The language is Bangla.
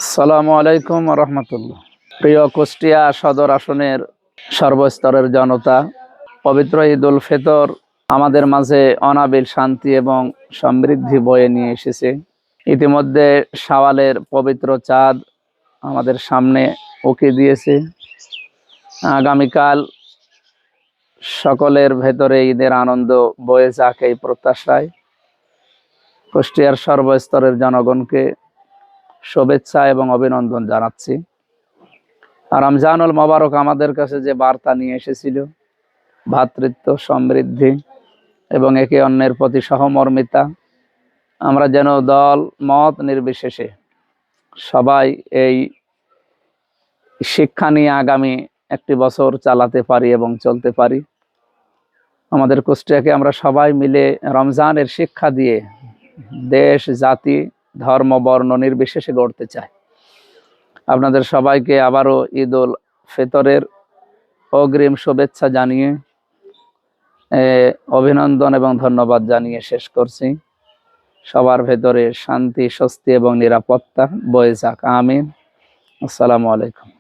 আসসালামু আলাইকুম রহমতুল্লাহ। প্রিয় কুষ্টিয়া সদর আসনের সর্বস্তরের জনতা, পবিত্র ঈদ উল ফিতর আমাদের মাঝে অনাবিল শান্তি এবং সমৃদ্ধি বয়ে নিয়ে এসেছে। ইতিমধ্যে শাওয়ালের পবিত্র চাঁদ আমাদের সামনে উকি দিয়েছে। আগামীকাল সকলের ভেতরে ঈদের আনন্দ বয়ে যাক এই প্রত্যাশায় কুষ্টিয়ার সর্বস্তরের জনগণকে শুভেচ্ছা এবং অভিনন্দন জানাচ্ছি। রমজানুল মোবারক আমাদের কাছে যে বার্তা নিয়ে এসেছিল, ভ্রাতৃত্ব, সমৃদ্ধি এবং একে অন্যের প্রতি সহমর্মিতা, আমরা যেন দল মত নির্বিশেষে সবাই এই শিক্ষা নিয়ে আগামী একটি বছর চালাতে পারি এবং চলতে পারি। আমাদের কুষ্টিয়াকে আমরা সবাই মিলে রমজানের শিক্ষা দিয়ে দেশ, জাতি, ধর্ম, বর্ণ নির্বিশেষে গড়তে চাই। আপনাদের সবাইকে আবারও ঈদ উল ফিতরের অগ্রিম শুভেচ্ছা জানিয়ে অভিনন্দন এবং ধন্যবাদ জানিয়ে শেষ করছি। সবার ভেতরে শান্তি, স্বস্তি এবং নিরাপত্তা বয়ে যাক। আমিন। আসসালামু আলাইকুম।